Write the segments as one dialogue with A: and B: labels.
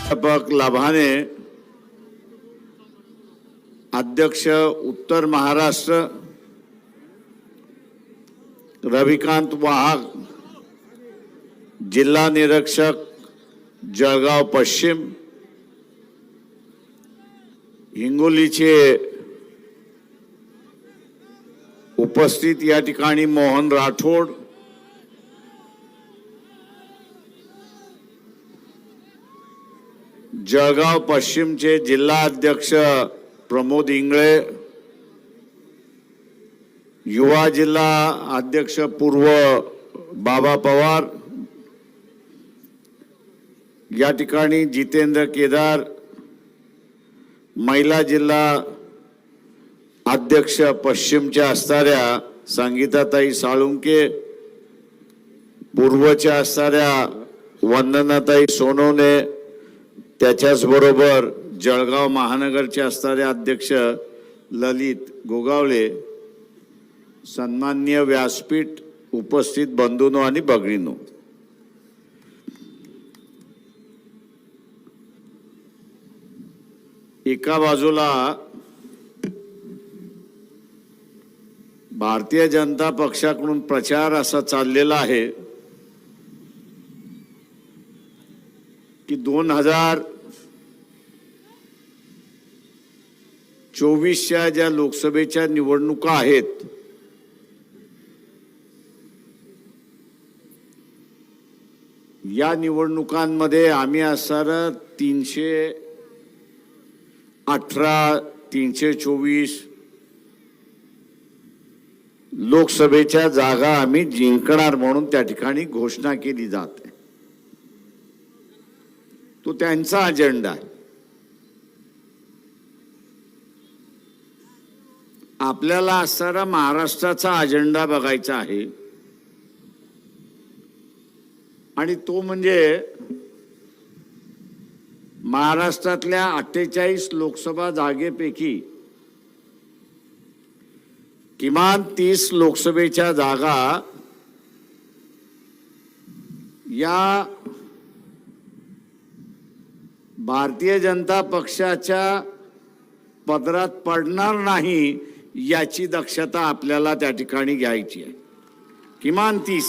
A: प्राध्यापक लाभाने, अध्यक्ष उत्तर महाराष्ट्र रविकांत वाहक, जिल्हा निरीक्षक जळगाव पश्चिम, हिंगोलीचे उपस्थित या ठिकाणी मोहन राठोड, जळगाव पश्चिमचे जिल्हा अध्यक्ष प्रमोद इंगळे, युवा जिल्हा अध्यक्ष पूर्व बाबा पवार, या ठिकाणी जितेंद्र केदार, महिला जिल्हा अध्यक्ष पश्चिमच्या असणाऱ्या संगीताताई साळुंके, पूर्वच्या असणाऱ्या वंदनाताई सोनवणे, त्याच्याच बरोबर जळगाव महानगरचे असणारे अध्यक्ष ललित गोगावले, सन्माननीय व्यासपीठ उपस्थित बंधूंनो आणि भगिनींनो, एका बाजूला भारतीय जनता पक्षाकडून प्रचार असा चाललेला आहे की 2024च्या ज्या लोकसभेच्या निवडणुका आहेत या निवडणुकांमध्ये आम्ही असणार 318, 324 लोकसभेच्या जागा आम्ही जिंकणार म्हणून त्या ठिकाणी घोषणा केली जाते। तो त्यांचा अजेंडा आहे। आपल्याला असणारा महाराष्ट्राचा अजेंडा बघायचा आहे आणि तो म्हणजे महाराष्ट्रातल्या 48 लोकसभा जागेपैकी किमान 30 लोकसभेच्या जागा या भारतीय जनता पक्षाच्या पदरात पडणार नाही याची दक्षता आपल्याला त्या ठिकाणी घ्यायची आहे। किमान 30।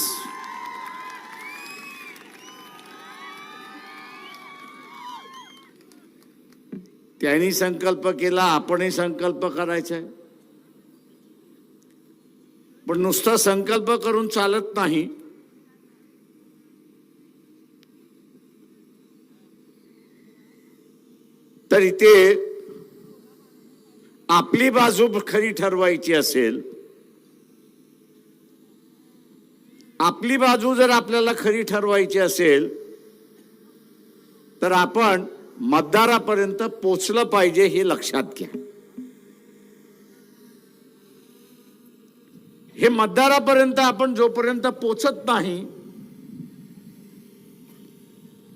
A: त्यांनी संकल्प केला, आपणही संकल्प करायचा आहे, पण नुसता संकल्प करून चालत नाही। तर इथे आपली बाजू खरी ठरवायची असेल, आपली बाजू जर आपल्याला खरी ठरवायची असेल तर आपण मतदारापर्यंत पोचलं पाहिजे हे लक्षात घ्या। हे मतदारापर्यंत आपण जोपर्यंत पोचत नाही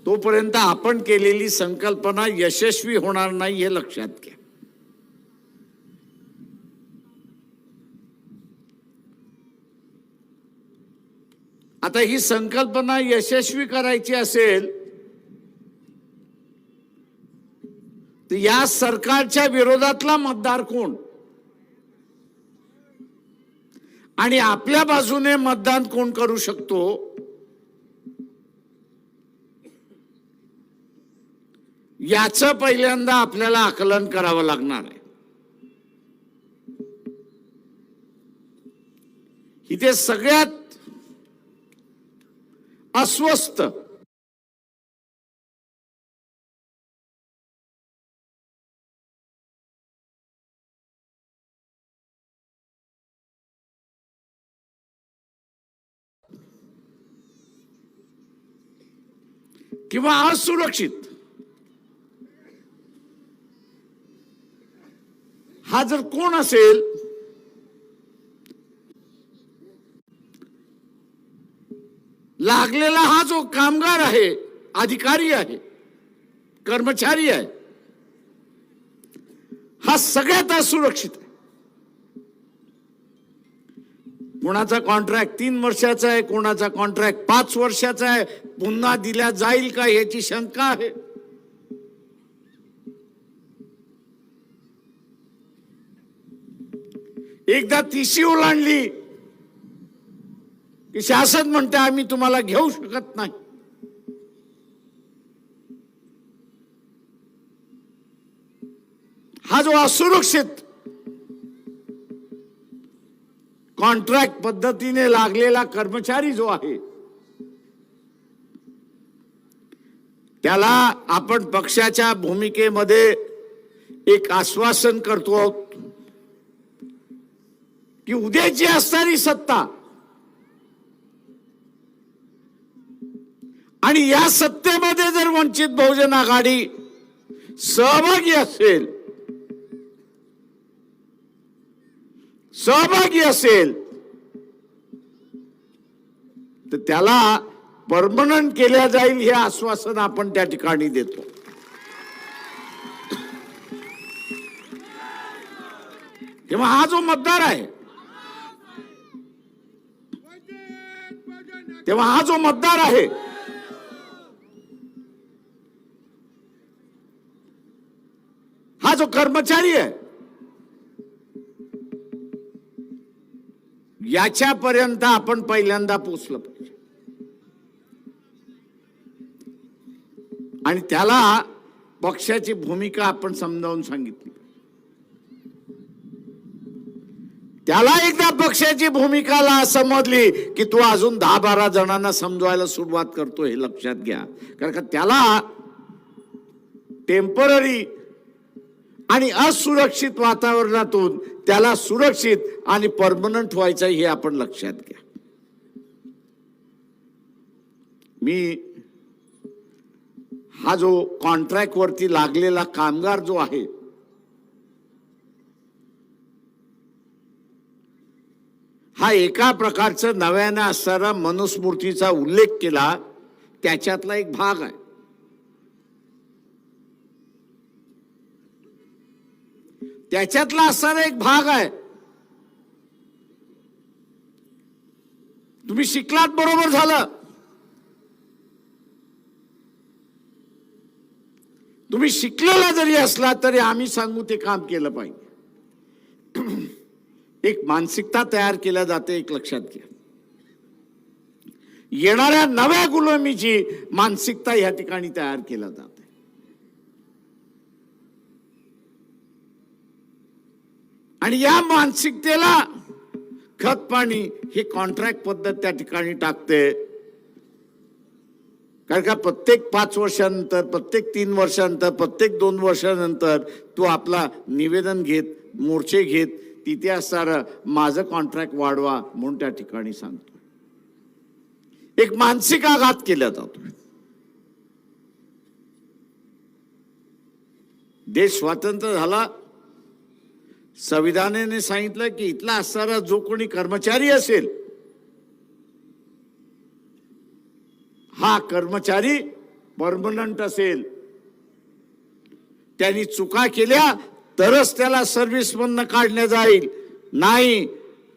A: तोपर्यंत आपण केलेली संकल्पना यशस्वी होणार नाही हे लक्षात घ्या। आता ही संकल्पना यशस्वी करायची असेल तर या सरकारच्या विरोधातला मतदार कोण आणि आपल्या बाजूने मतदान कोण करू शकतो याचं पहिल्यांदा आपल्याला आकलन करावं लागणार आहे। इथे सगळ्यात अस्वस्थ किंवा असुरक्षित हा जर कोण असेल लागलेला हा जो कामगार आहे, अधिकारी आहे, कर्मचारी आहे, हा सगळ्यात असुरक्षित आहे। कोणाचा कॉन्ट्रॅक्ट 3 वर्षाचा आहे, कोणाचा कॉन्ट्रॅक्ट 5 वर्षाचा आहे, पुन्हा दिला जाईल का याची शंका आहे। एकदा तिशी ओलांडली की शासन म्हणते आम्ही तुम्हाला घेऊ शकत नाही. हा जो असुरक्षित कॉन्ट्रॅक्ट पद्धतीने लागलेला कर्मचारी जो आहे त्याला आपण पक्षाच्या भूमिकेमध्ये एक आश्वासन करतो की उद्याची असणारी सत्ता आणि या सत्तेमध्ये जर वंचित बहुजन आघाडी सहभागी असेल तर त्याला परमनंट केल्या जाईल हे आश्वासन आपण त्या ठिकाणी देतो. तेव्हा हा जो मतदार आहे हा जो कर्मचारी आहे याच्यापर्यंत आपण पहिल्यांदा पोहोचलं पाहिजे आणि त्याला पक्षाची भूमिका आपण समजावून सांगितली. त्याला एकदा पक्षाची भूमिकाला समजली की तू अजून 10-12 जणांना समजवायला सुरुवात करतो हे लक्षात घ्या. कारण का त्याला टेम्पररी आणि असुरक्षित वातावरणातून त्याला सुरक्षित आणि परमनंट व्हायचं हे आपण लक्षात घ्या. मी हा जो कॉन्ट्रॅक्ट वरती लागलेला कामगार जो आहे हा एका प्रकारचं नव्याने असणारा मनुस्मृतीचा उल्लेख केला त्याच्यातला एक भाग आहे. त्याच्यातला असणारा एक भाग आहे. तुम्ही शिकलात बरोबर झालं. तुम्ही शिकलेला जरी असला तरी आम्ही सांगू ते काम केलं पाहिजे. एक मानसिकता तयार केल्या जाते, एक लक्षात घ्या. येणाऱ्या नव्या गुलामीची मानसिकता या ठिकाणी तयार केल्या जाते. आणि या मानसिकतेला खत पाणी ही कॉन्ट्रॅक्ट पद्धत त्या ठिकाणी टाकते. कारण का प्रत्येक 5 वर्षानंतर, प्रत्येक 3 वर्षानंतर, प्रत्येक 2 वर्षानंतर तू आपला निवेदन घेत, मोर्चे घेत तिथे असणारं माझं कॉन्ट्रॅक्ट वाढवा म्हणून त्या ठिकाणी सांगतो. एक मानसिक आघात केला जातो. देश स्वतंत्र झाला, संविधानाने सांगितलं की इथला असणारा जो कोणी कर्मचारी असेल हा कर्मचारी परमनंट असेल. त्यांनी चुका केल्या तरच त्याला सर्व्हिस मधनं काढण्यात जाईल, नाही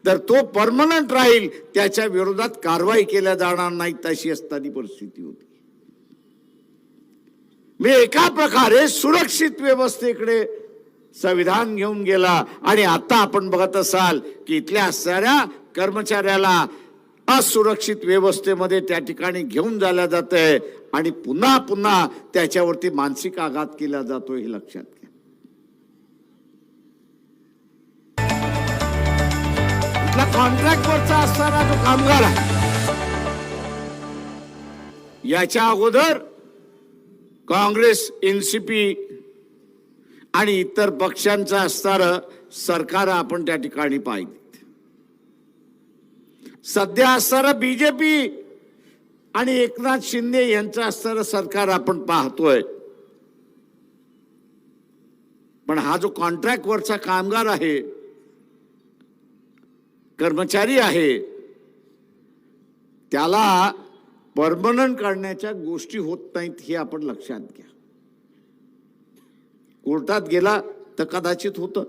A: तर तो परमनंट राहील, त्याच्या विरोधात कारवाई केल्या जाणार नाही. तशी असताना परिस्थिती होती. मी एका प्रकारे सुरक्षित व्यवस्थेकडे संविधान घेऊन गेला आणि आता आपण बघत असाल की इथल्या असणाऱ्या कर्मचाऱ्याला असुरक्षित व्यवस्थेमध्ये त्या ठिकाणी घेऊन जायला जात आहे आणि पुन्हा पुन्हा त्याच्यावरती मानसिक आघात केला जातो हे लक्षात घ्या. इथला कॉन्ट्रॅक्ट वरचा असणारा जो कामगार आहे याच्या अगोदर काँग्रेस, एनसीपी आणि इतर पक्षांचं असणारं सरकार आपण त्या ठिकाणी पाहिजे. सध्या असणारं बीजेपी आणि एकनाथ शिंदे यांचं असणारं सरकार आपण पाहतोय. पण हा जो कॉन्ट्रॅक्ट वरचा कामगार आहे, कर्मचारी आहे, त्याला परमनंट करण्याच्या गोष्टी होत नाहीत हे आपण लक्षात घ्या. कोर्टात गेला तर कदाचित होतं,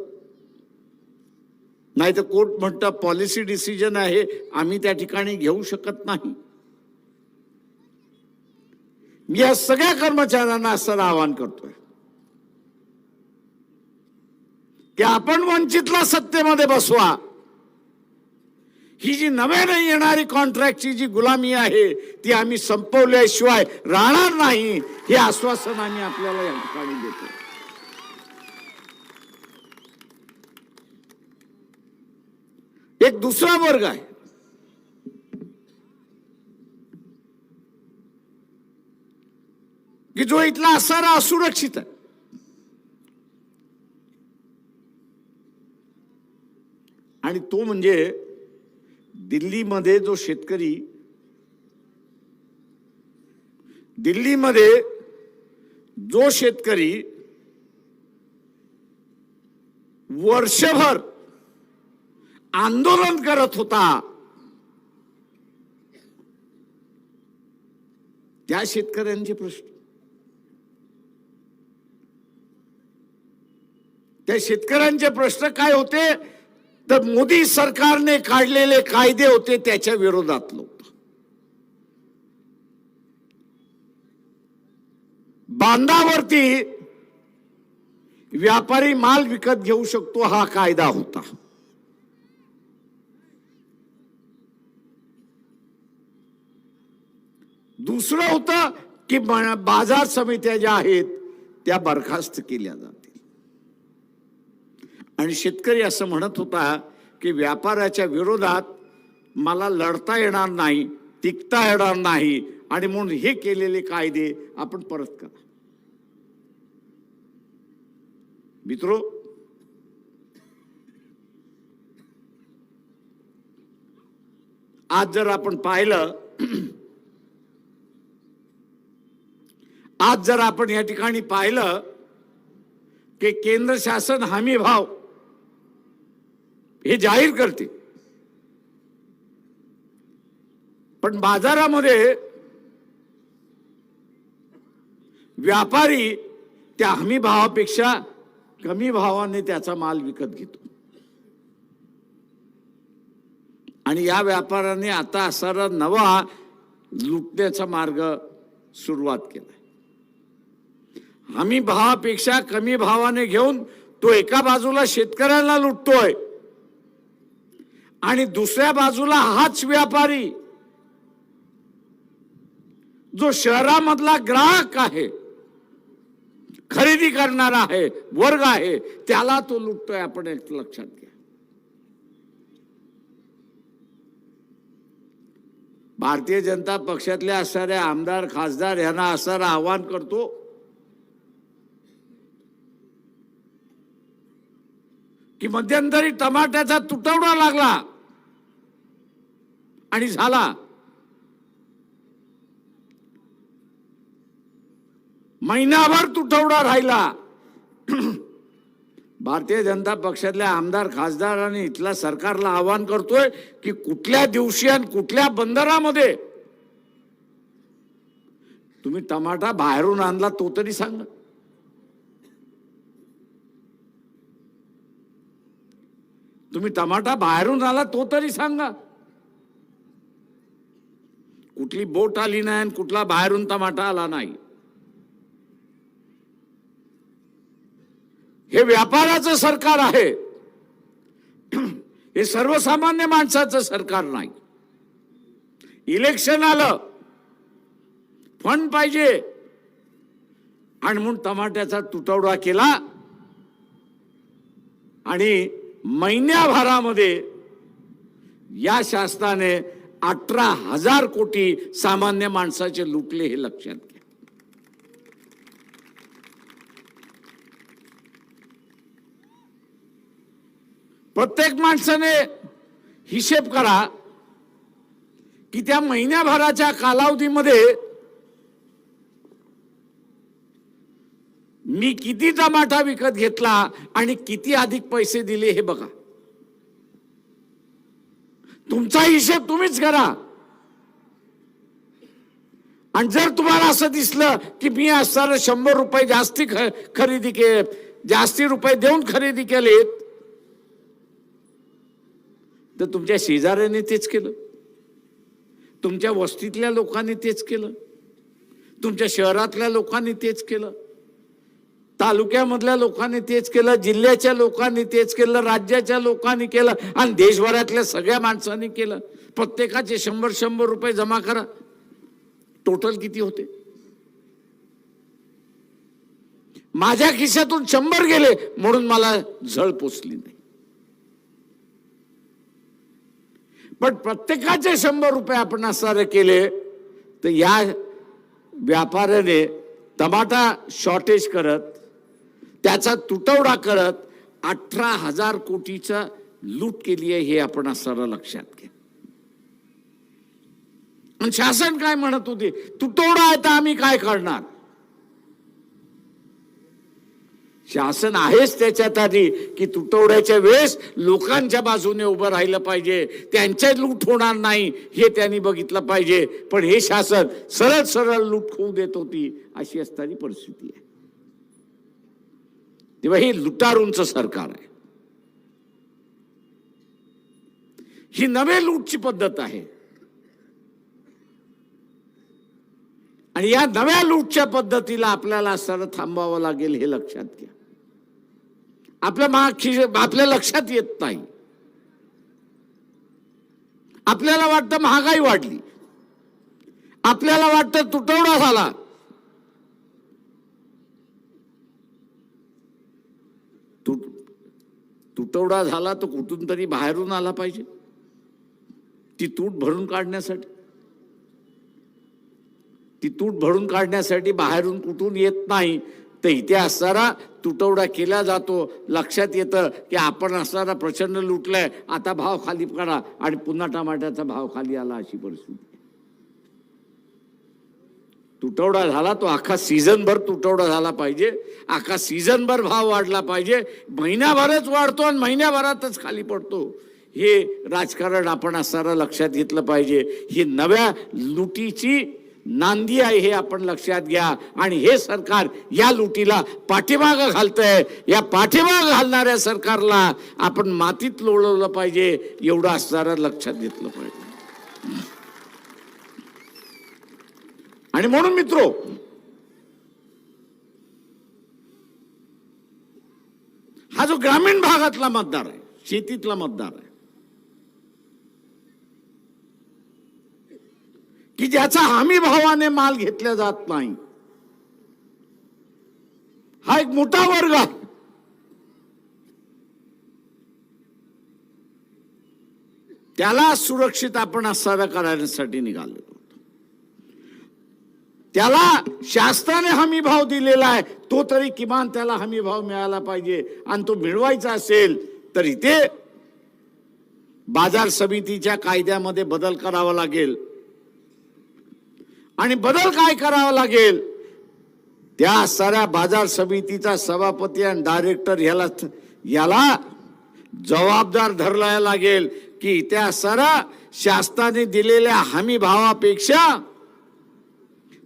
A: नाही तर कोर्ट म्हणतं पॉलिसी डिसिजन आहे, आम्ही त्या ठिकाणी घेऊ शकत नाही. मी या सगळ्या कर्मचाऱ्यांना असं आवाहन करतोय की आपण वंचितला सत्तेमध्ये बसवा, ही जी नव्याने येणारी कॉन्ट्रॅक्टची जी गुलामी आहे ती आम्ही संपवल्याशिवाय राहणार नाही, हे आश्वासन आम्ही आपल्याला या ठिकाणी देतो. एक दुसरा वर्ग आहे की जो इथला असणारा असुरक्षित आहे. आणि तो म्हणजे दिल्लीमध्ये जो शेतकरी, दिल्लीमध्ये जो शेतकरी वर्षभर आंदोलन करत होता, त्या शेतकऱ्यांचे प्रश्न, त्या शेतकऱ्यांचे प्रश्न काय होते तर मोदी सरकारने काढलेले कायदे होते त्याच्या विरोधात लोक. बांधावरती व्यापारी माल विकत घेऊ शकतो हा कायदा होता. दुसरं होतं की बाजार समित्या ज्या आहेत त्या बरखास्त केल्या जातील. आणि शेतकरी असं म्हणत होता की व्यापाराच्या विरोधात मला लढता येणार नाही, टिकता येणार नाही, आणि म्हणून हे केलेले कायदे आपण परत करा. मित्रो, आज जर आपण पाहिलं, आज जर आपण या ठिकाणी पाहिलं की केंद्र शासन हमी भाव हे जाहीर करते, पण बाजारामध्ये व्यापारी त्या हमी भावापेक्षा कमी भावाने त्याचा माल विकत घेतो. आणि या व्यापाऱ्याने आता असणारा नवा लुटण्याचा मार्ग सुरुवात केला. हमी भावापेक्षा कमी भावाने घेऊन तो एका बाजूला शेतकऱ्याला लुटतोय आणि दुसऱ्या बाजूला हाच व्यापारी जो शहरामधला ग्राहक आहे, खरेदी करणारा आहे, वर्ग आहे, त्याला तो लुटतोय. आपण एक लक्षात घ्या. भारतीय जनता पक्षातले असणारे आमदार खासदार यांना असणारं आवाहन करतो की मध्यंतरी टमाट्याचा तुटवडा लागला आणि झाला, महिनाभर तुटवडा राहिला. भारतीय जनता पक्षातल्या आमदार खासदारांनी इथल्या सरकारला आवाहन करतोय की कुठल्या दिवशी आणि कुठल्या बंदरामध्ये तुम्ही टमाटा बाहेरून आणला तो तरी सांगा. तुम्ही टमाटा बाहेरून आला तो तरी सांगा. कुठली बोट आली नाही आणि कुठला बाहेरून टमाटा आला नाही. हे व्यापाराचं सरकार आहे, हे सर्वसामान्य माणसाचं सरकार नाही. इलेक्शन आलं, फंड पाहिजे आणि म्हणून टमाट्याचा तुटवडा केला आणि महिन्याभरामध्ये या शासनाने 18,000 कोटी सामान्य माणसाचे लुटले, हे लक्षात घ्या. प्रत्येक माणसाने हिशेब करा की त्या महिन्याभराच्या कालावधीमध्ये मी किती टमाटा विकत घेतला आणि किती अधिक पैसे दिले हे बघा. तुमचा हिशेब तुम्हीच करा. आणि जर तुम्हाला असं दिसलं की मी असणारे 100 रुपये जास्ती खरेदी केले, जास्ती रुपये देऊन खरेदी केलेत, तर तुमच्या शेजाऱ्याने तेच केलं, तुमच्या वस्तीतल्या लोकांनी तेच केलं, तुमच्या शहरातल्या लोकांनी तेच केलं. तालुक्यामधल्या लोकांनी तेच केलं, जिल्ह्याच्या लोकांनी तेच केलं, राज्याच्या लोकांनी केलं आणि देशभरातल्या सगळ्या माणसांनी केलं. प्रत्येकाचे 100-100 रुपये जमा करा. टोटल किती होते? माझ्या खिशातून 100 गेले म्हणून मला झळ पोचली नाही. पण प्रत्येकाचे 100 रुपये आपण असणारे केले तर या व्यापाऱ्याने टमाटा शॉर्टेज करत, त्याचा तुटवडा करत 18,000 कोटीचा लूट केली आहे, हे आपण असणारा लक्षात घ्या. आणि शासन काय म्हणत होते? तुटवडा आहे तर आम्ही काय करणार? शासन आहेच त्याच्यात आधी की तुटवड्याच्या वेळेस लोकांच्या बाजूने उभं राहिलं पाहिजे, त्यांच्या लूट होणार नाही हे त्यांनी बघितलं पाहिजे. पण हे शासन सरळ सरळ लूट होऊ देत होती, अशी असणारी परिस्थिती आहे. तेव्हा हे लुटारूंचं सरकार आहे. ही नवे लूटची पद्धत आहे आणि या नव्या लूटच्या पद्धतीला आपल्याला सरळ थांबावं लागेल, हे लक्षात घ्या. आपल्या लक्षात येत नाही. आपल्याला वाटतं महागाई वाढली, आपल्याला वाटतं तुटवडा झाला. तुटवडा झाला तर कुठून तरी बाहेरून आला पाहिजे ती तूट भरून काढण्यासाठी. ती तूट भरून काढण्यासाठी बाहेरून कुठून येत नाही, तर इथे असणारा तुटवडा केला जातो. लक्षात येतं की आपण असणारा प्रचंड लुटलाय, आता भाव खाली करा आणि पुन्हा टमाट्याचा भाव खाली आला, अशी परिस्थिती. तुटवडा झाला तो अख्खा सीझनभर तुटवडा झाला पाहिजे, अख्खा सीझनभर भाव वाढला पाहिजे. महिन्याभरच वाढतो आणि महिन्याभरातच खाली पडतो, हे राजकारण आपण असणारा लक्षात घेतलं पाहिजे. ही नव्या लुटीची नांदी आहे, हे आपण लक्षात घ्या. आणि हे सरकार या लुटीला पाठीमागं घालतंय. या पाठीमागं घालणाऱ्या सरकारला आपण मातीत लोळवलं पाहिजे, एवढं असणारं लक्षात घेतलं पाहिजे. आणि म्हणून मित्रो, हा जो ग्रामीण भागातला मतदार आहे, शेतीतला मतदार आहे, की ज्याचा हमी भावाने माल घेतला जात नाही, हा एक मोठा वर्ग आहे. त्याला सुरक्षित आपण असणारा करण्यासाठी निघालो. त्याला शासनाने हमी भाव दिलेला आहे, तो तरी किमान त्याला हमी भाव मिळाला पाहिजे. आणि तो मिळवायचा असेल तर इथे बाजार समितीच्या कायद्यामध्ये बदल करावा लागेल. आणि बदल काय करावा लागेल? त्या साऱ्या बाजार समितीचा सभापती आणि डायरेक्टर याला जबाबदार धरला लागेल की त्या साऱ्या शासनाने दिलेल्या हमी भावापेक्षा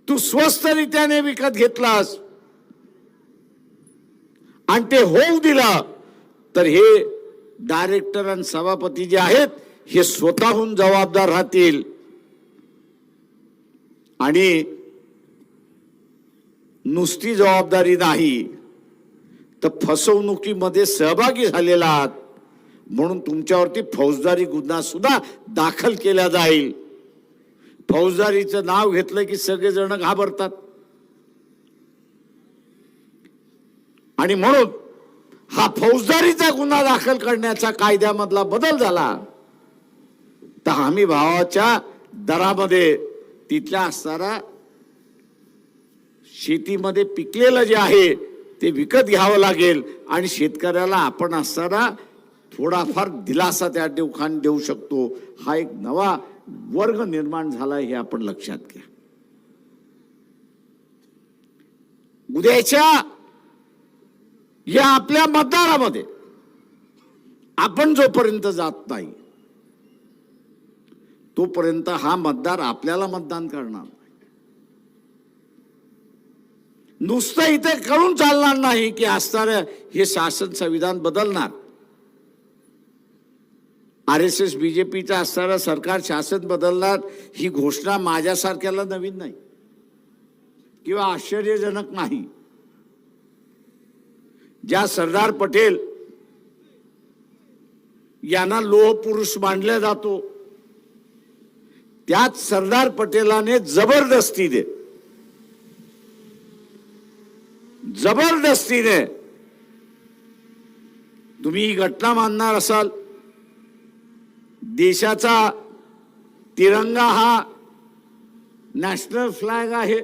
A: तू स्वस्त रीत्याने विकत घेतलास आणि ते होऊ दिलं तर हे डायरेक्टर आणि सभापती जे आहेत हे स्वतःहून जबाबदार राहतील. आणि नुसती जबाबदारी नाही तर फसवणुकीमध्ये सहभागी झालेला आहात म्हणून तुमच्यावरती फौजदारी गुन्हा सुद्धा दाखल केला जाईल. फौजदारीचं नाव घेतलं की सगळेजण घाबरतात. आणि म्हणून हा फौजदारीचा गुन्हा दाखल करण्याचा कायद्यामधला बदल झाला तर हमी भावाच्या दरामध्ये तिथल्या असणारा शेतीमध्ये पिकलेलं जे आहे ते विकत घ्यावं लागेल आणि शेतकऱ्याला आपण असणारा थोडाफार दिलासा त्या ठिकाणी देऊ शकतो. हा एक नवा वर्ग निर्माण झाला, हे आपण लक्षात घ्या. उद्याच्या या आपल्या मतदारामध्ये आपण जोपर्यंत जात नाही तोपर्यंत हा मतदार आपल्याला मतदान करणार. नुसतं इथे कळून चालणार नाही की असणारं हे शासन संविधान बदलणार. RSS BJPचं असणारं सरकार शासन बदलणार ही घोषणा माझ्यासारख्याला नवीन नाही किंवा आश्चर्यजनक नाही. ज्या सरदार पटेल यांना लोह पुरुष मानला जातो, त्याच सरदार पटेलाने जबरदस्तीने तुम्ही ही घटना मानणार असाल, देशाचा तिरंगा हा नॅशनल फ्लॅग आहे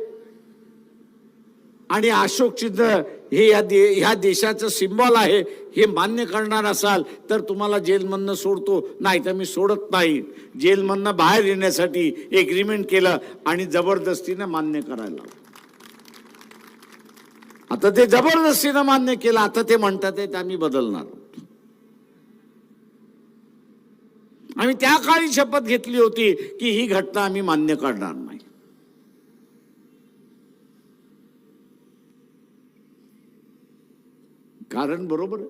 A: आणि अशोक चिन्ह हे ह्या देशाचं सिम्बॉल आहे हे मान्य करणार असाल तर तुम्हाला जेलमधनं सोडतो, नाही तर मी सोडत नाही. जेलमधनं बाहेर येण्यासाठी एग्रीमेंट केलं आणि जबरदस्तीने मान्य करायला. आता ते जबरदस्तीने मान्य केलं, आता ते म्हणतात ते आम्ही बदलणार. आम्ही त्या काळी शपथ घेतली होती की ही घटना आम्ही मान्य करणार नाही. कारण बरोबर आहे,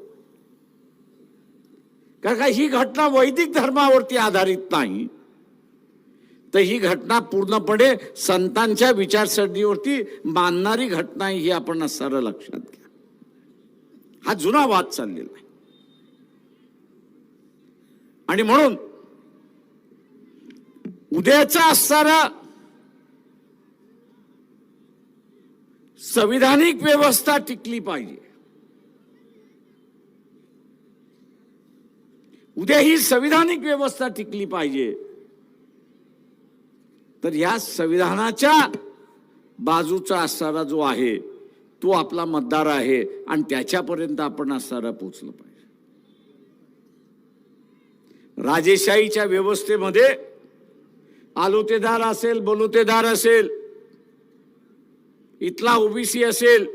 A: कारण का ही घटना वैदिक धर्मावरती आधारित नाही, तर ही घटना पूर्णपणे संतांच्या विचारसरणीवरती मानणारी घटना ही आपण सारं लक्षात घ्या. हा जुना वाद चाललेला आहे आणि म्हणून उद्याचा असणारा संविधानिक व्यवस्था टिकली पाहिजे. उद्या ही संविधानिक व्यवस्था टिकली पाहिजे, तर या संविधानाच्या बाजूचा असणारा जो आहे तो आपला मतदार आहे आणि त्याच्यापर्यंत आपण असणारा पोचलं पाहिजे. राजेशाहीच्या व्यवस्थेमध्ये आलुतेदार असेल, बलुतेदार असेल, इथला ओबीसी असेल,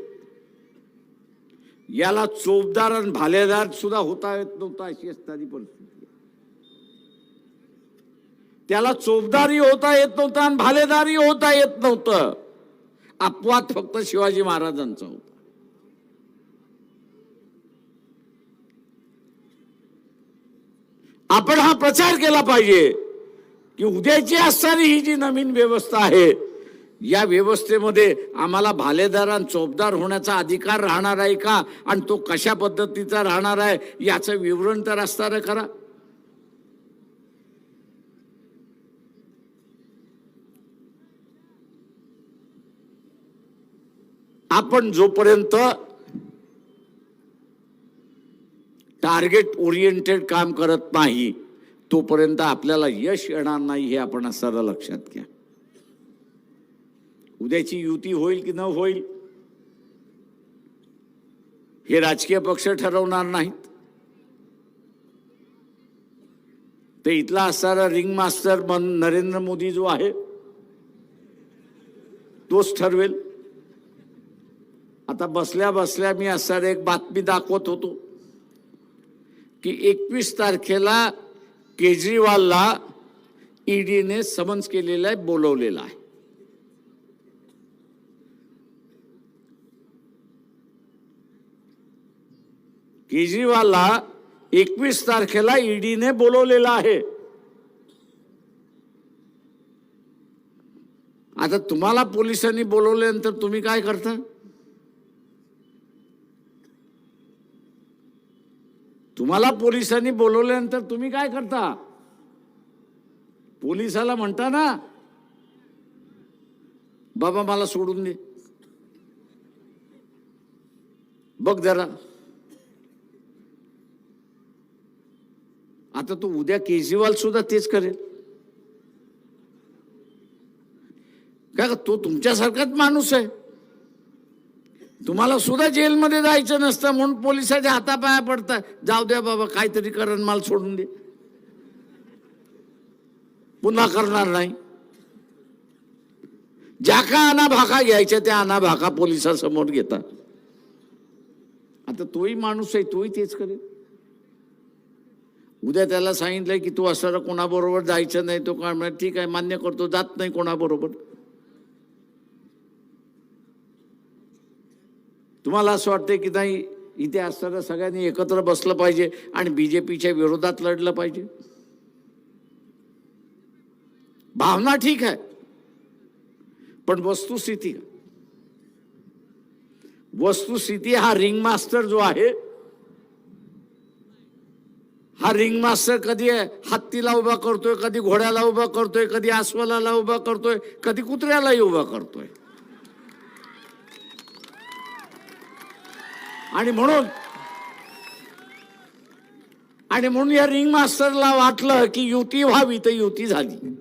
A: याला चोपदार आणि भालेदार सुद्धा होता येत नव्हता अशी असणारी परिस्थिती. त्याला चोपदारी होता येत नव्हता आणि भालेदारी होता येत नव्हतं. अपवाद फक्त शिवाजी महाराजांचा होता. आपण हा प्रचार केला पाहिजे की उद्याची असणारी ही जी नवीन व्यवस्था आहे, या व्यवस्थेमध्ये आम्हाला भालेदार आणि चोपदार होण्याचा अधिकार राहणार आहे का, आणि तो कशा पद्धतीचा राहणार आहे याचं विवरण तर असणार करा. आपण जोपर्यंत टार्गेट ओरिएंटेड काम करत नाही तोपर्यंत आपल्याला यश येणार नाही, हे आपण असणारा लक्षात घ्या. उद्याची युती होईल की न होईल हे राजकीय पक्ष ठरवणार नाहीत, ते इथला असणारा रिंग मास्टर नरेंद्र मोदी जो आहे तोच ठरवेल. आता बसल्या बसल्या मी असणारी एक बातमी दाखवत होतो की 21 तारखेला केजरीवालला ईडीने समन्स केलेला आहे, बोलवलेला आहे. केजरीवालला 21 तारखेला ईडीने बोलवलेला आहे. आता तुम्हाला पोलिसांनी बोलवल्यानंतर तुम्ही काय करता? तुम्हाला पोलिसांनी बोलवल्यानंतर तुम्ही काय करता? पोलिसाला म्हणता ना, बाबा मला सोडून दे, बघ जरा. आता तो उद्या केजरीवाल सुद्धा तेच करेल का? तो तुमच्यासारखाच माणूस आहे. तुम्हाला सुद्धा जेलमध्ये जायचं नसतं म्हणून पोलिसाच्या हातापाया पडतात, जाऊ द्या बाबा काहीतरी करण, मला सोडून दे, पुन्हा करणार नाही. ज्या का अना भाका घ्यायच्या त्या अना भाका पोलिसासमोर घेतात. आता तोही माणूस आहे, तोही तेच करेल. उद्या त्याला सांगितलंय की तू असं कोणाबरोबर जायचं नाही, तो काय म्हणा ठीक आहे मान्य करतो, जात नाही कोणाबरोबर. तुम्हाला असं वाटतंय की नाही इथे असताना सगळ्यांनी एकत्र बसलं पाहिजे आणि बीजेपीच्या विरोधात लढलं पाहिजे? भावना ठीक आहे, पण वस्तुस्थिती वस्तुस्थिती हा रिंग मास्टर जो आहे, हा रिंग मास्टर कधी हत्तीला उभा करतोय, कधी घोड्याला उभा करतोय, कधी अस्वलाला उभा करतोय, कधी कुत्र्यालाही उभा करतोय. आणि म्हणून या रिंग मास्टरला वाटलं की युती व्हावी, तर युती झाली.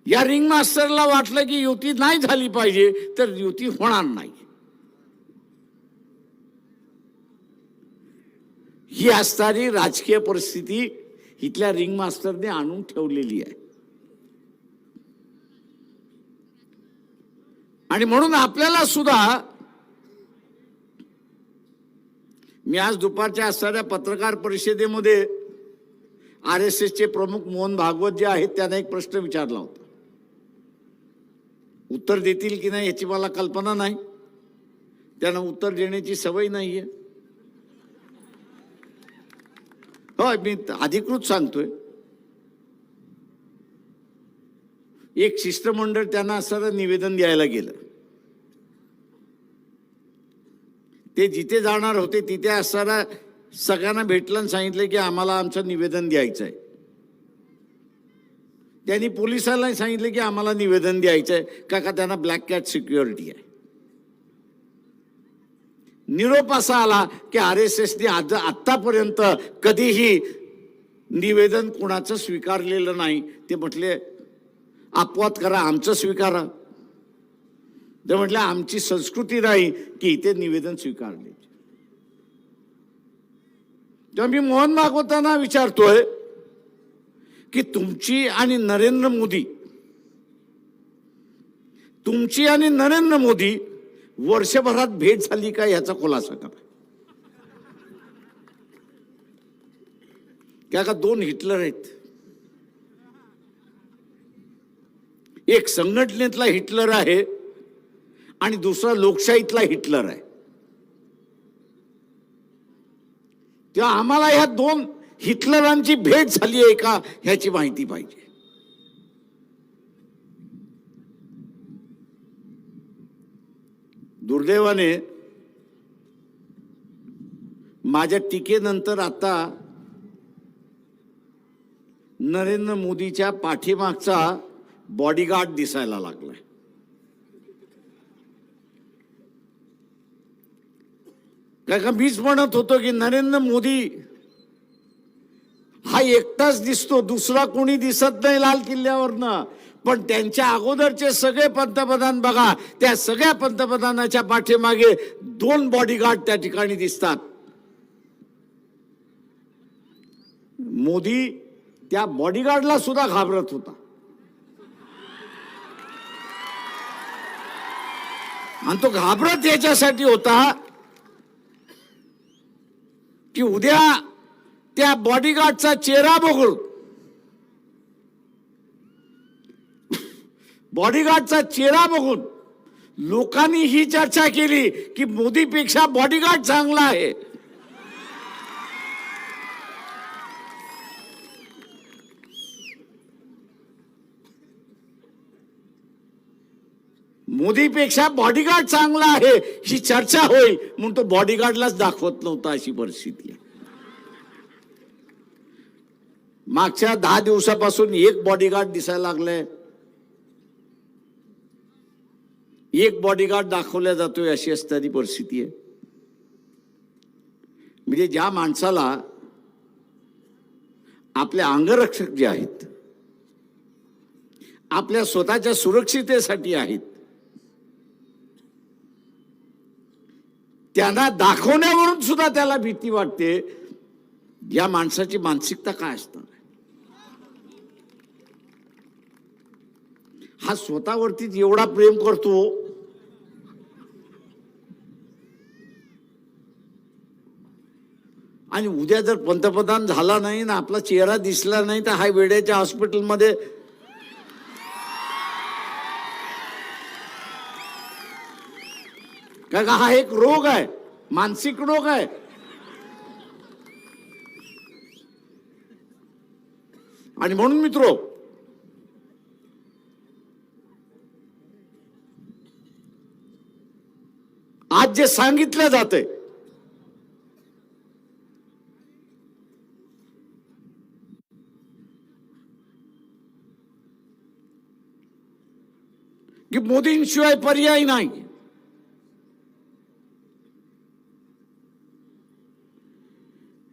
A: या रिंग मास्टरला वाटलं की युती नाही झाली पाहिजे, तर युती होणार नाही. ही असणारी राजकीय परिस्थिती इथल्या रिंग मास्टरने आणून ठेवलेली आहे. आणि म्हणून आपल्याला सुद्धा, मी आज दुपारच्या असणाऱ्या पत्रकार परिषदेमध्ये RSSचे प्रमुख मोहन भागवत जे आहेत त्यांना एक प्रश्न विचारला होता. उत्तर देतील की नाही याची मला कल्पना नाही, त्यांना उत्तर देण्याची सवय नाहीये. हो, मी अधिकृत सांगतोय. एक शिष्टमंडळ त्यांना असं निवेदन द्यायला गेलं. ते जिथे जाणार होते तिथे असणारा सगळ्यांना भेटलं आणि सांगितलं की आम्हाला आमचं निवेदन द्यायचं आहे. त्यांनी पोलिसांना सांगितलं की आम्हाला निवेदन द्यायचं आहे, का त्यांना ब्लॅक कॅट सिक्युरिटी आहे. निरोप असा आला की RSSने आतापर्यंत कधीही निवेदन कुणाचं स्वीकारलेलं नाही. ते म्हटले अपवाद करा, आमचं स्वीकारा. ते म्हटलं आमची संस्कृती नाही की इथे निवेदन स्वीकारले. तेव्हा मी मोहन भागवतांना विचारतोय की तुमची आणि नरेंद्र मोदी वर्षभरात भेट झाली का याचा खुलासा करा. का दोन हिटलर आहेत. एक संघटनेतला हिटलर आहे आणि दुसरा लोकशाहीतला हिटलर आहे. तेव्हा आम्हाला ह्या दोन हिटलरांची भेट झाली आहे का ह्याची माहिती पाहिजे. दुर्दैवाने माझ्या टीकेनंतर आता नरेंद्र मोदीच्या पाठीमागचा बॉडीगार्ड दिसायला लागलाय. का मीच म्हणत होतो की नरेंद्र मोदी हा एकटाच दिसतो, दुसरा कोणी दिसत नाही लाल किल्ल्यावरनं. पण त्यांच्या अगोदरचे सगळे पंतप्रधान बघा, त्या सगळ्या पंतप्रधानाच्या पाठीमागे दोन बॉडीगार्ड त्या ठिकाणी दिसतात. मोदी त्या बॉडीगार्डला सुद्धा घाबरत होता. आणि तो घाबरत याच्यासाठी होता की उद्या त्या बॉडीगार्डचा चेहरा बघून लोकांनी ही चर्चा केली की मोदीपेक्षा बॉडीगार्ड चांगला आहे. मोदीपेक्षा बॉडीगार्ड चांगला आहे ही चर्चा होईल म्हणून तो बॉडीगार्डलाच दाखवत नव्हता. अशी परिस्थिती आहे. मागच्या 10 दिवसापासून एक बॉडीगार्ड दिसायला लागलाय, एक बॉडीगार्ड दाखवला जातोय. अशी असणारी परिस्थिती आहे. म्हणजे ज्या माणसाला आपले अंगरक्षक जे आहेत, आपल्या स्वतःच्या सुरक्षितेसाठी आहेत, त्यांना दाखवण्यावरून सुद्धा त्याला भीती वाटते. या माणसाची मानसिकता काय असणार? हा स्वतःवरतीच एवढा प्रेम करतो आणि उद्या जर पंतप्रधान झाला नाही ना, आपला चेहरा दिसला नाही, तर हा वेड्याच्या हॉस्पिटलमध्ये का हा एक रोग आहे, मानसिक रोग आहे. आणि म्हणून मित्रो, आज जे सांगितलं जातंय की मोदींशिवाय पर्याय नाही,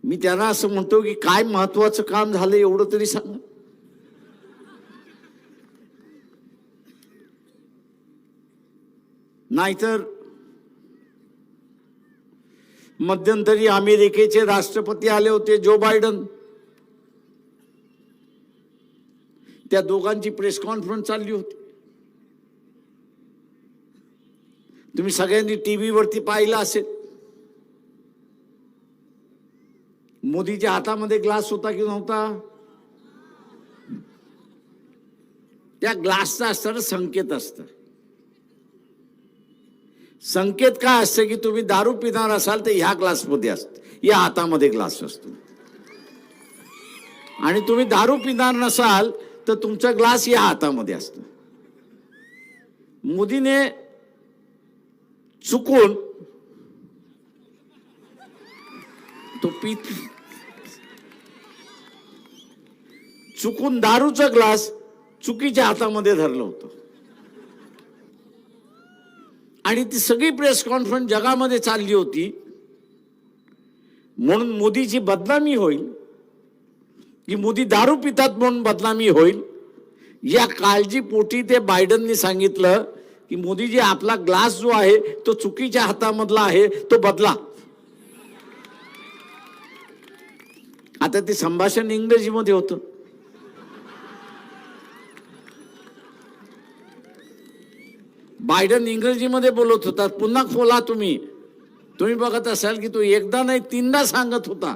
A: मी त्यांना असं म्हणतो की काय महत्वाचं काम झालं एवढं तरी सांगा. नाहीतर मध्यंतरी अमेरिकेचे राष्ट्रपती आले होते जो बायडन, त्या दोघांची प्रेस कॉन्फरन्स चालली होती. तुम्ही सगळ्यांनी टीव्ही वरती पाहिलं असेल. मोदीच्या हातामध्ये ग्लास होता की नव्हता? त्या ग्लासचा असताना संकेत असतं. संकेत काय असतं की तुम्ही दारू पिणार असाल तर ह्या ग्लासमध्ये असतं, या हातामध्ये ग्लास असतो. आणि तुम्ही दारू पिणार नसाल तर तुमचा ग्लास या हातामध्ये असतो. मोदीने चुकून तो चुकून दारूचा ग्लास चुकीच्या हातामध्ये धरलं होतं. आणि ती सगळी प्रेस कॉन्फरन्स जगामध्ये चालली होती. म्हणून मोदीची बदनामी होईल की मोदी दारू पितात म्हणून बदनामी होईल, या काळजीपोटी ते बायडननी सांगितलं की मोदीजी आपला ग्लास जो आहे तो चुकीच्या हातामधला आहे, तो बदला. आता ते संभाषण इंग्रजीमध्ये होतं. बायडन इंग्रजीमध्ये बोलत होता. पुन्हा खोला तुम्ही बघत असाल की तो एकदा नाही तीनदा सांगत होता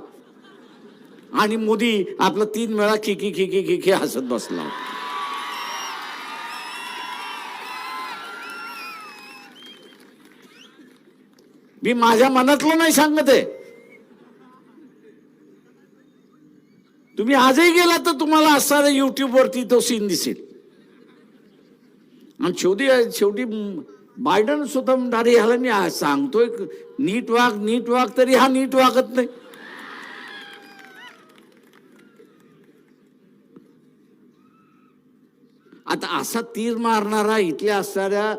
A: आणि मोदी आपलं 3 वेळा खिकी खिकी खिकी हसत बसला. मी माझ्या मनातलं नाही सांगत आहे. तुम्ही आजही गेला तर तुम्हाला असणाऱ्या युट्यूब वरती तो सीन दिसेल. आणि शेवटी बायडन स्वतः म्हणणारे ह्याला मी सांगतोय नीट वाग तरी हा नीट वागत नाही. आता असा तीर मारणारा इथल्या असणाऱ्या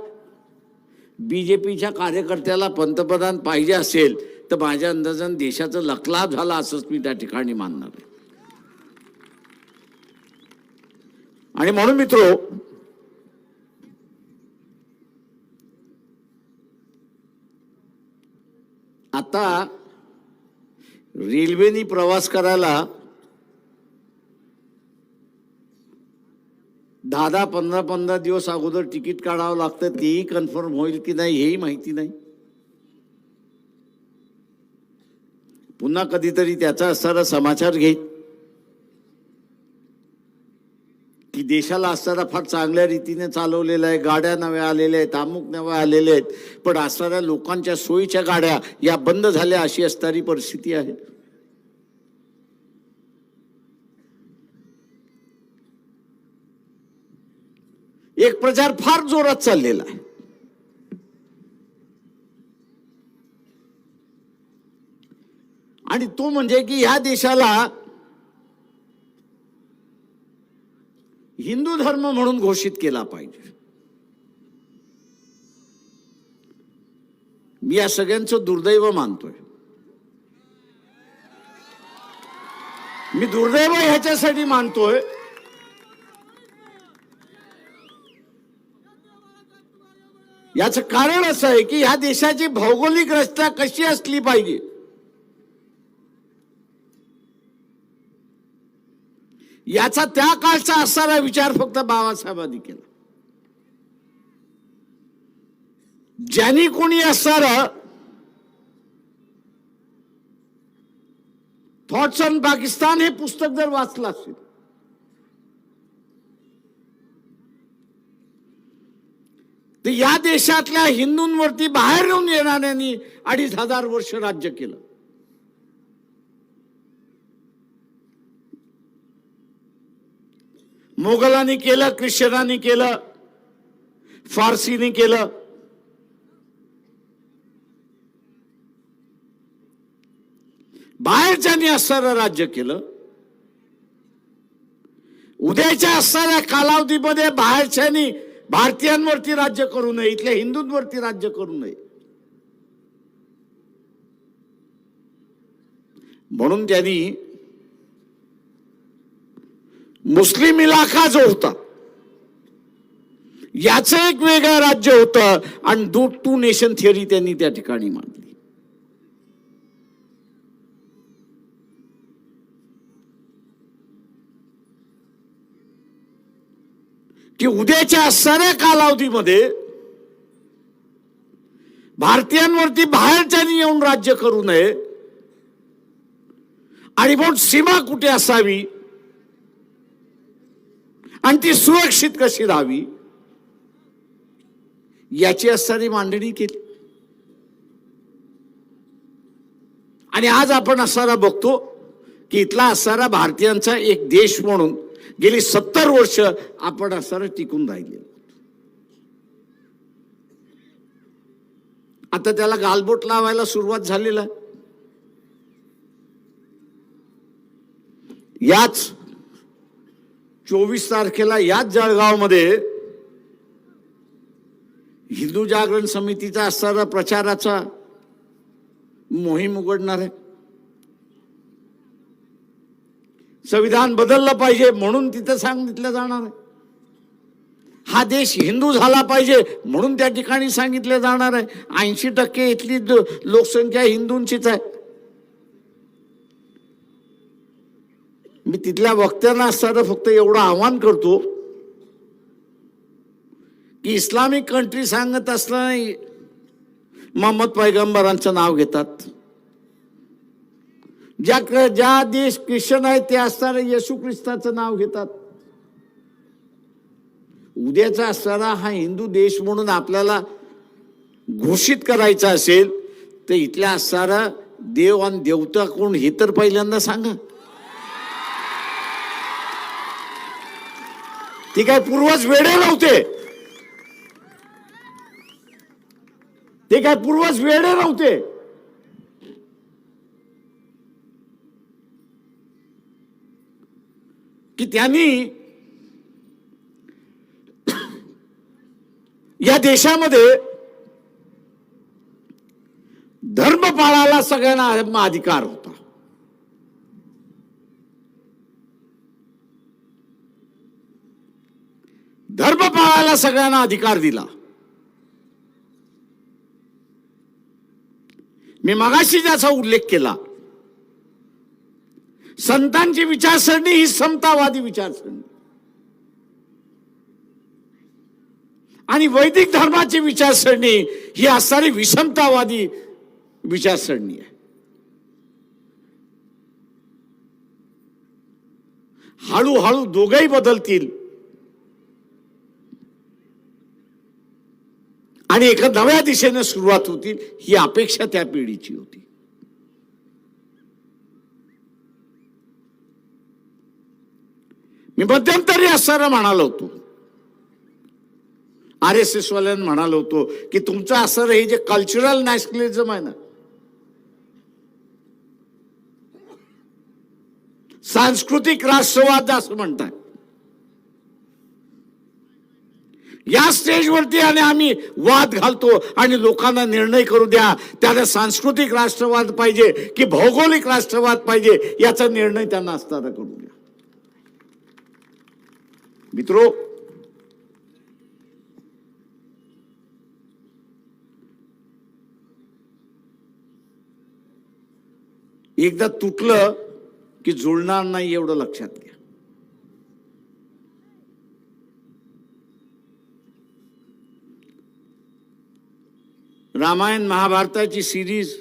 A: बीजेपीच्या कार्यकर्त्याला पंतप्रधान पाहिजे असेल तर माझ्या अंदाजाने देशाचा लखलाभ झाला असंच मी त्या ठिकाणी मानणार आहे. आणि म्हणून मित्रो, आता रेल्वेनी प्रवास करायला 10-15 दिवस अगोदर तिकीट काढावं लागतं. तेही कन्फर्म होईल की नाही हेही माहिती नाही. पुन्हा कधीतरी त्याचा असणारा समाचार घेईल की देशाला असणारा फार चांगल्या रीतीने चालवलेला आहे, गाड्या नव्या आलेल्या आहेत, अमुक नव्या आलेल्या आहेत, पण असणाऱ्या लोकांच्या सोयीच्या गाड्या या बंद झाल्या, अशी असणारी परिस्थिती आहे. एक प्रचार फार जोरात चाललेला आहे. आणि तो म्हणजे की ह्या देशाला हिंदू धर्म म्हणून घोषित केला पाहिजे. मी या सगळ्यांचं दुर्दैव मानतोय. मी दुर्दैव ह्याच्यासाठी मानतोय याचं कारण असं आहे की ह्या देशाची भौगोलिक रचना कशी असली पाहिजे याचा त्या काळचा असणारा विचार फक्त बाबासाहेबांनी केला. ज्यांनी कोणी असणारं थॉट्स ऑन पाकिस्तान हे पुस्तक जर वाचलं असेल तर या देशातल्या हिंदूंवरती बाहेरून येणाऱ्यांनी 2500 वर्ष राज्य केलं. मोगलांनी केलं, ख्रिश्चनांनी केलं, फारसीनी केलं. बाहेरच्यांनी असणारं राज्य केलं. उद्याच्या असणाऱ्या कालावधीमध्ये बाहेरच्यांनी भारतीयांवरती राज्य करू नये, इथल्या हिंदूंवरती राज्य करू नये. म्हणून त्यांनी मुस्लिम इलाका जो होता याचं एक वेगळं राज्य होतं आणि टू नेशन थिअरी त्यांनी त्या ठिकाणी मांडली. की उद्याच्या असणाऱ्या कालावधीमध्ये भारतीयांवरती बाहेरच्यांनी येऊन राज्य करू नये आणि म्हणून सीमा कुठे असावी आणि ती सुरक्षित कशी राहावी याची असणारी मांडणी केली. आणि आज आपण असणारा बघतो की इथला असणारा भारतीयांचा एक देश म्हणून गेली 70 वर्ष आपण असणारं टिकून राहिले. आता त्याला गालबोट लावायला सुरुवात झालेला. याच 24 तारखेला याच जळगावमध्ये हिंदू जागरण समितीचा असणारा प्रचाराचा मोहीम उघडणार आहे. संविधान बदललं पाहिजे म्हणून तिथं सांगितलं जाणार आहे. हा देश हिंदू झाला पाहिजे म्हणून त्या ठिकाणी सांगितलं जाणार आहे. 80% इथली लोकसंख्या हिंदूंचीच आहे. मी तिथल्या वक्त्यांना असताना फक्त एवढं आव्हान करतो की इस्लामिक कंट्री सांगत असताना मोहम्मद पैगंबरांचं नाव घेतात. ज्या देश ख्रिश्चन आहेत ते असताना येशू ख्रिस्ताचं नाव घेतात. उद्याचा असणारा हा हिंदू देश म्हणून आपल्याला घोषित करायचा असेल तर इथल्या असणारा देव आणि देवता कोण हे तर पहिल्यांदा सांगा. ती काय पूर्वज वेडे नव्हते. ते काय पूर्वज वेडे नव्हते. की त्यांनी या देशामध्ये धर्म पाळायला सगळ्यांना अधिकार होता. धर्म पाळायला सगळ्यांना अधिकार दिला. मी मगाशी ज्याचा उल्लेख केला, संतांची विचारसरणी ही समतावादी विचारसरणी आणि वैदिक धर्माची विचारसरणी ही असणारी विषमतावादी विचारसरणी आहे. हळूहळू दोघेही बदलतील आणि एका नव्या दिशेने सुरुवात होतील ही अपेक्षा त्या पिढीची होती. मी मध्यंतरी असणारा म्हणालो होतो, RSS वाल्यांना म्हणालो होतो की तुमचं असणारं हे जे कल्चरल नॅशनलिझम आहे ना, सांस्कृतिक राष्ट्रवाद असं म्हणतात, या स्टेजवरती आणि आम्ही वाद घालतो आणि लोकांना निर्णय करू द्या त्याला सांस्कृतिक राष्ट्रवाद पाहिजे की भौगोलिक राष्ट्रवाद पाहिजे याचा निर्णय त्यांना असताना करू द्या. मित्रो, एकदा तुटलं की जुळणार नाही एवढं लक्षात घ्या. रामायण महाभारताची सिरीज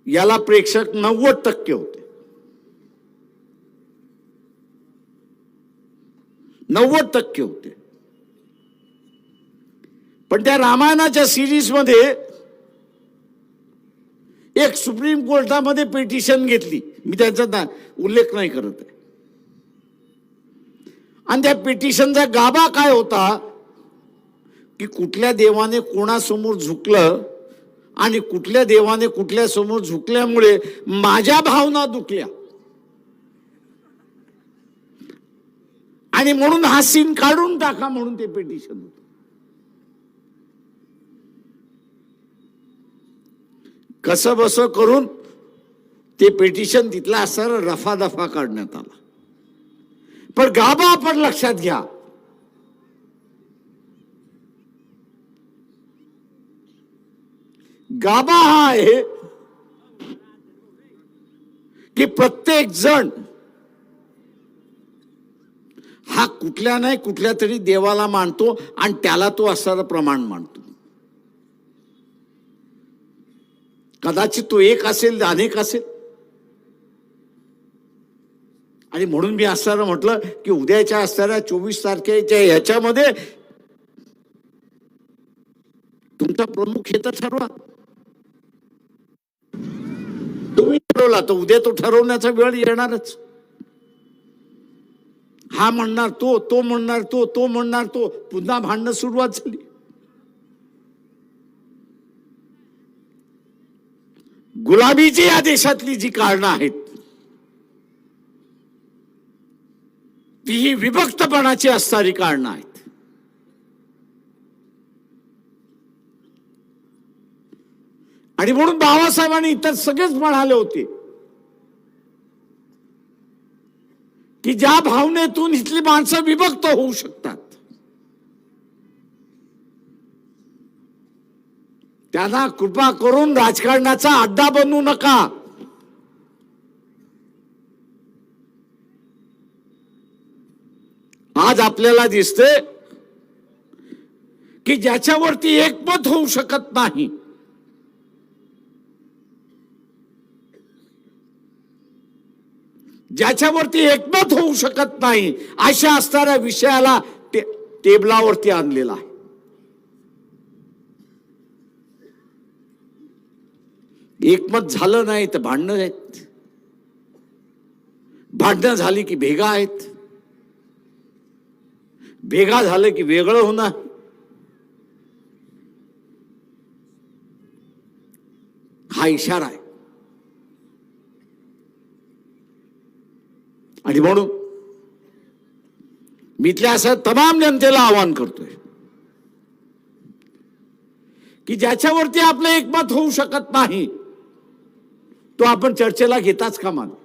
A: याला प्रेक्षक 90% होते. 90% होते. पण त्या रामायणाच्या सिरीज मध्ये एक सुप्रीम कोर्टामध्ये पिटिशन घेतली, मी त्यांचा उल्लेख नाही करत आहे, आणि त्या पिटिशनचा गाभा काय होता, की कुठल्या देवाने कोणासमोर झुकलं आणि कुठल्या देवाने कुठल्या समोर झुकल्यामुळे माझ्या भावना दुखल्या आणि म्हणून हा सीन काढून टाका म्हणून ते पिटिशन होतं. कसं बस करून ते पिटिशन तिथला असणारा रफा दफा काढण्यात आला. पण गाभा आपण लक्षात घ्या, गाभा हा आहे की प्रत्येक जण हा कुठल्या नाही कुठल्या तरी देवाला मानतो आणि त्याला तो असणारं प्रमाण मानतो. कदाचित तो एक असेल, अनेक असेल. आणि म्हणून मी असणारं म्हटलं की उद्याच्या असणाऱ्या 24 तारखेच्या ह्याच्यामध्ये तुमचा प्रमुख हे तर ठरवा. तुम्ही ठरवला तर उद्या तो ठरवण्याचा वेळ येणारच. हा म्हणणार तो, तो म्हणणार तो, तो म्हणणार तो, पुन्हा भांडणं सुरुवात झाली. गुलाबीची या देशातली जी कारणं आहेत ती ही विभक्तपणाची असणारी कारणं आहेत. आणि म्हणून बाबासाहेबांनी इतर सगळेच म्हणाले होते की ज्या भावनेतून इथली माणसं विभक्त होऊ शकतात त्यांना कृपा करून राजकारणाचा अड्डा बनवू नका. आज आपल्याला दिसते की ज्याच्यावरती एकमत होऊ शकत नाही ज्याच्यावरती एकमत होऊ शकत नाही अशा असणाऱ्या विषयाला टेबलावरती आणलेला आहे. एकमत झालं नाही तर भांडणं आहेत, भांडणं झाली की भेगा आहेत, भेगा झालं की वेगळं होणार. हा इशारा आहे. आणि म्हणून मी इथल्या असं तमाम जनतेला आवाहन करतोय की ज्याच्यावरती आपलं एकमत होऊ शकत नाही तो आपण चर्चेला घेताच कामा नये.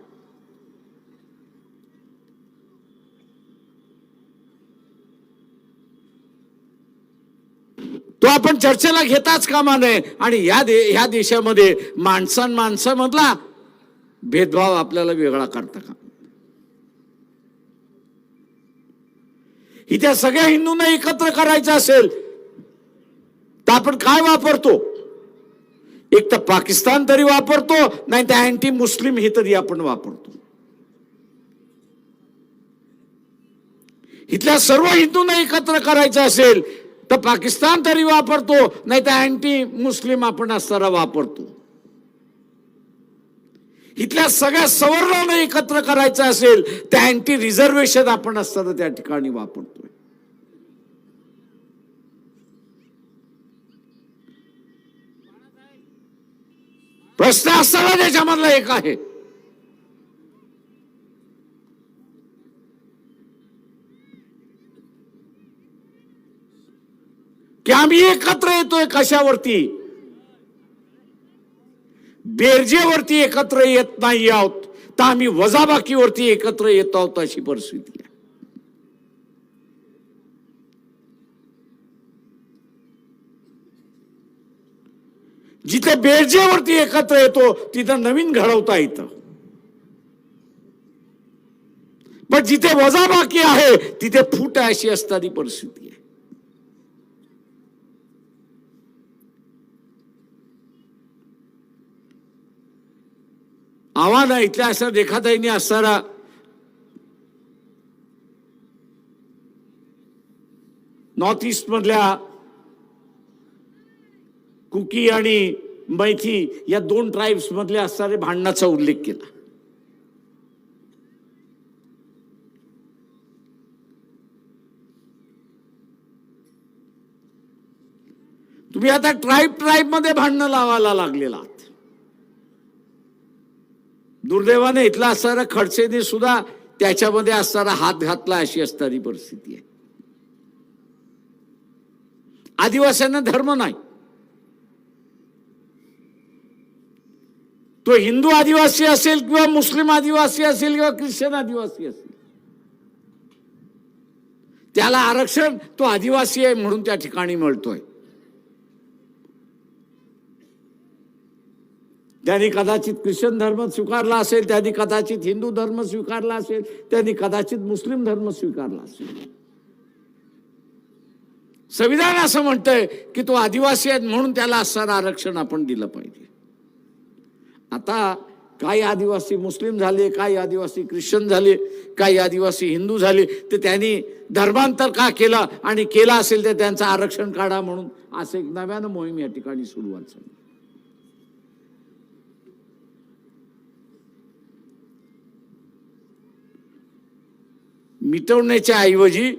A: तो आपण चर्चेला घेताच कामा नये. आणि ह्या देशामध्ये माणसांमधला भेदभाव आपल्याला वेगळा करता का. इथे सगळ्या हिंदूंना एकत्र करायचं असेल तर आपण काय वापरतो. एक तर पाकिस्तान तरी वापरतो, नाही तर अँटी मुस्लिम हे तरी आपण वापरतो. इथल्या सर्व हिंदूंना एकत्र करायचं असेल तर पाकिस्तान तरी वापरतो, नाही तर अँटी मुस्लिम आपण असताना वापरतो. इथल्या सगळ्या सवर्णांना एकत्र करायचं असेल तर अँटी रिझर्वेशन आपण असताना त्या ठिकाणी वापरतोय. प्रश्न असताना त्याच्यामधला एक आहे की आम्ही एकत्र येतोय कशावरती. बेरजेवरती एकत्र येत नाही आहोत तर आम्ही वजाबाकीवरती एकत्र येत आहोत अशी परिस्थिती आहे. जिथे बेरजेवरती एकत्र येतो तिथं नवीन घडवता येतं, पण जिथे वजाबाकी आहे तिथे फूट अशी असणारी परिस्थिती आहे. आव्हान इथल्या असं रेखाताईंनी असणारा नॉर्थ ईस्ट मधल्या कुकी आणि मैथी या 2 ट्राइब्स मधल्या असणारे भांडणाचा उल्लेख केला. तुम्ही आता ट्राईब मध्ये भांडणं लावायला लागलेला आहात. दुर्दैवाने इथला असणारा खडसेने सुद्धा त्याच्यामध्ये असणारा हात घातला, अशी असणारी परिस्थिती आहे. आदिवासींना धर्म नाही, तो हिंदू आदिवासी असेल किंवा मुस्लिम आदिवासी असेल किंवा ख्रिश्चन आदिवासी असेल, त्याला आरक्षण तो आदिवासी आहे म्हणून त्या ठिकाणी मिळतोय. त्यांनी कदाचित ख्रिश्चन धर्म स्वीकारला असेल, त्यांनी कदाचित हिंदू धर्म स्वीकारला असेल, त्यांनी कदाचित मुस्लिम धर्म स्वीकारला असेल. संविधान असं म्हणतंय की तो आदिवासी आहे म्हणून त्याला असणारं आरक्षण आपण दिलं पाहिजे. आता काही आदिवासी मुस्लिम झाले, काही आदिवासी ख्रिश्चन झाले, काही आदिवासी हिंदू झाले, तर त्यांनी धर्मांतर का केलं आणि केलं असेल तर त्यांचं आरक्षण काढा म्हणून असं एक नव्यानं मोहीम या ठिकाणी सुरुवात झाली. मिटवण्याच्या ऐवजी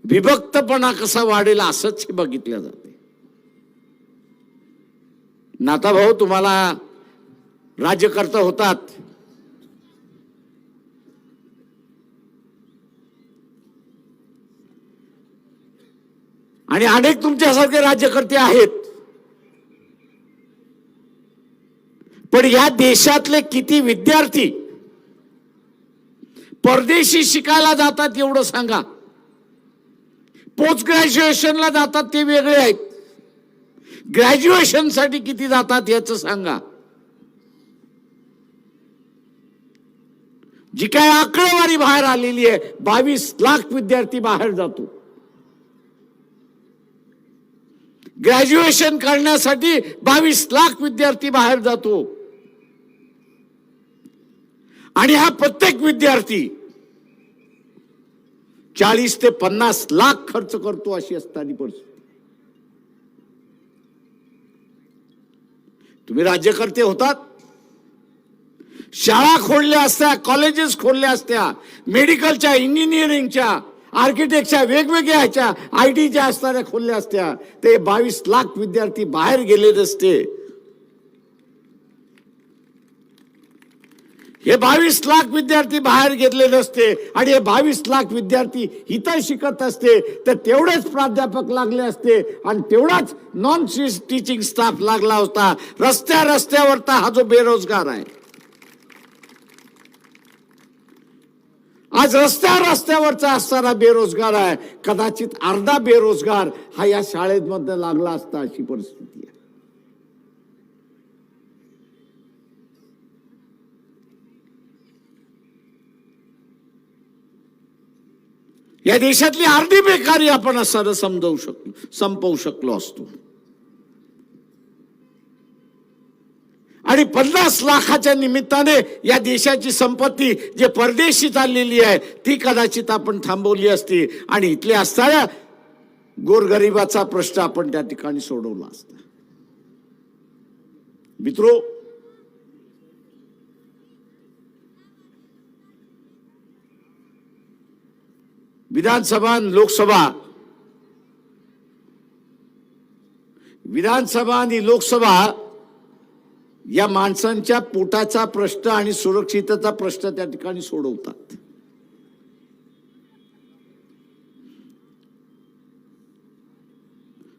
A: विभक्तपणा कसा वाढेल असंच हे बघितलं जाते. नाताभाऊ तुम्हाला राज्यकर्ता होतात, आणि अनेक तुमच्यासारखे राज्यकर्ते आहेत, पण या देशातले किती विद्यार्थी परदेशी शिकायला जातात एवढं सांगा. पोस्ट ग्रॅज्युएशनला जातात ते वेगळे आहेत, ग्रॅज्युएशन साठी किती जातात याचं सांगा. जी काय आकडेवारी बाहेर आलेली आहे, 22 लाख विद्यार्थी बाहेर जातो. ग्रॅज्युएशन करण्यासाठी 22 लाख विद्यार्थी बाहेर जातो, आणि हा प्रत्येक विद्यार्थी 40 ते 50 लाख खर्च करतो, अशी असताना परिस्थिती. तुम्ही राज्यकर्ते होतात, शाळा खोलल्या असत्या, कॉलेजेस खोलल्या असत्या, मेडिकलच्या, इंजिनिअरिंगच्या, आर्किटेक्टच्या, वेगवेगळ्या ह्याच्या, IT च्या असणाऱ्या खोलल्या असत्या, ते 22 लाख विद्यार्थी बाहेर गेले नसते. हे 22 लाख विद्यार्थी बाहेर गेले नसते, आणि हे 22 लाख विद्यार्थी इथं शिकत असते, तर तेवढेच प्राध्यापक लागले असते आणि तेवढाच नॉन टीचिंग स्टाफ लागला होता. रस्त्यावरचा हा जो बेरोजगार आहे, आज रस्त्यावरचा असणारा बेरोजगार आहे, कदाचित अर्धा बेरोजगार हा या शाळेमध्ये लागला असता, अशी परिस्थिती आहे. या देशातली अर्धी बेकारी आपण असं संपवू शकलो असतो, आणि 50 लाखाच्या निमित्ताने या देशाची संपत्ती जे परदेशी चाललेली आहे ती कदाचित आपण थांबवली असती, आणि इथल्या असणाऱ्या गोरगरिबाचा प्रश्न आपण त्या ठिकाणी सोडवला असता. मित्रो, विधानसभा आणि लोकसभा या माणसांच्या पोटाचा प्रश्न आणि सुरक्षिततेचा प्रश्न त्या ठिकाणी सोडवतात.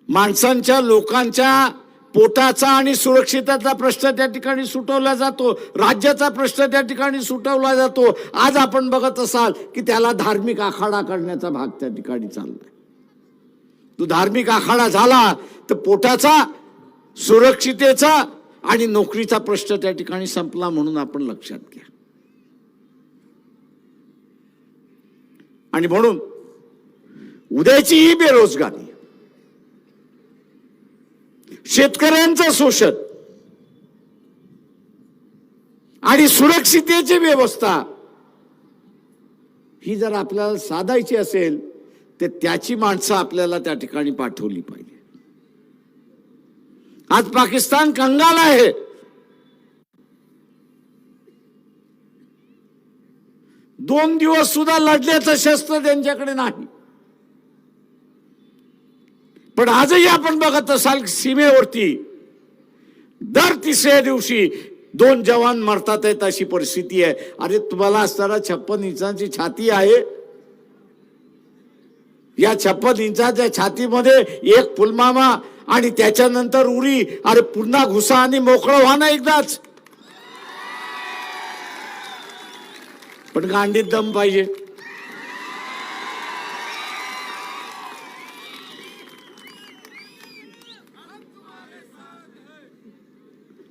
A: माणसांच्या, लोकांच्या पोटाचा आणि सुरक्षिततेचा प्रश्न त्या ठिकाणी सुटवला जातो, राज्याचा प्रश्न त्या ठिकाणी सुटवला जातो. आज आपण बघत असाल की त्याला धार्मिक आखाडा करण्याचा भाग त्या ठिकाणी चाललाय. तो धार्मिक आखाडा झाला तर पोटाचा, सुरक्षितेचा आणि नोकरीचा प्रश्न त्या ठिकाणी संपला म्हणून आपण लक्षात घ्या. आणि म्हणून उद्याची ही बेरोजगारी, शेतकऱ्यांचं शोषण आणि सुरक्षितेची व्यवस्था ही जर आपल्याला साधायची असेल तर त्याची माणसं आपल्याला त्या ठिकाणी पाठवली पाहिजे. आज पाकिस्तान कंगाल आहे. दोन दिवस सुद्धा लढण्याचं शस्त्र त्यांच्याकडे नाही, पण पण आजही आपण बघत असाल सीमेवरती दर तिसऱ्या दिवशी 2 जवान मरतात आहेत अशी परिस्थिती आहे. अरे तुम्हाला असताना 56 इंचाची छाती आहे. या 56 इंचाच्या छातीमध्ये एक पुलवामा आणि त्याच्यानंतर उरी. अरे पुन्हा घुसा आणि मोकळं व्हा ना एकदाच. पण गांडीत दम पाहिजे.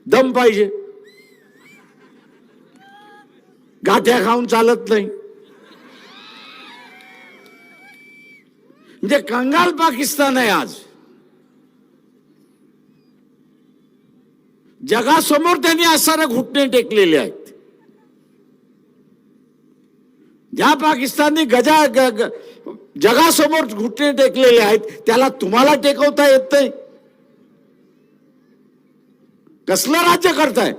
A: दम पाहिजे. गाठ्या खाऊन चालत नाही. म्हणजे कंगाल पाकिस्तान आहे आज. जगासमोर त्यांनी असणारे घुटणे टेकलेले आहेत. ज्या पाकिस्तानने जगासमोर घुटणे टेकलेले आहेत त्याला तुम्हाला टेकवता येत नाही. कसलं राज्य करताय?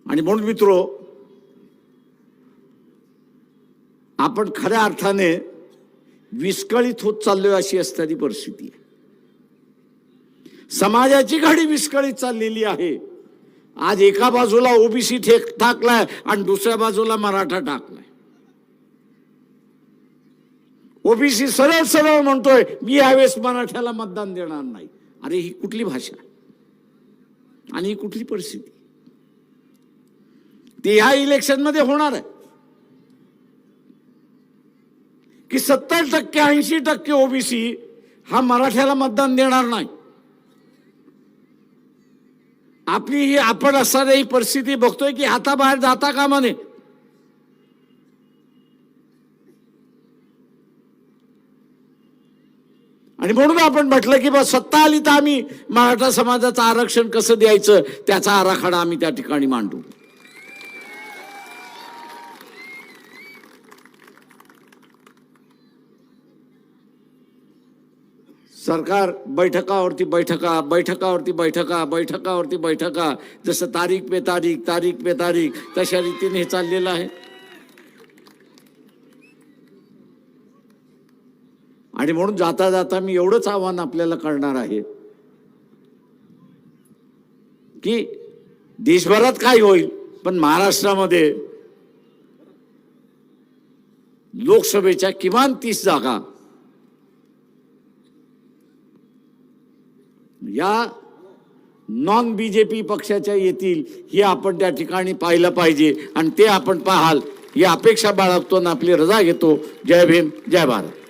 A: आणि म्हणून मित्रो, आपण खऱ्या अर्थाने विस्कळीत होत चाललोय अशी असणारी परिस्थिती आहे. समाजाची घडी विस्कळीत चाललेली आहे. आज एका बाजूला ओबीसी टाकलाय आणि दुसऱ्या बाजूला मराठा टाकलाय. ओबीसी सरळ सरळ म्हणतोय मी यावेळेस मराठ्याला मतदान देणार नाही. अरे ही कुठली भाषा आणि ही कुठली परिस्थिती? ती ह्या इलेक्शन मध्ये होणार आहे की 70% 80% ओबीसी हा मराठ्याला मतदान देणार नाही. आपली ही आपण असणारी ही परिस्थिती बघतोय की हाताबाहेर जाता कामा नये. आणि म्हणून आपण म्हटलं की बस सत्ता आली तर आम्ही मराठा समाजाचं आरक्षण कसं द्यायचं त्याचा आराखडा आम्ही त्या ठिकाणी मांडू. सरकार बैठकावरती बैठका जसं तारीख पे तारीख तशा रीतीने हे चाललेलं आहे. आणि म्हणून जाता जाता मी एवढंच आव्हान आपल्याला करणार आहे की देशभरात काय होईल पण महाराष्ट्रामध्ये लोकसभेच्या किमान 30 जागा या नॉन बीजेपी पक्षाच्या येतील हे आपण त्या ठिकाणी पाहिलं पाहिजे. आणि ते आपण पाहाल ही अपेक्षा बाळगतो आणि आपली रजा घेतो. जय भीम, जय भारत.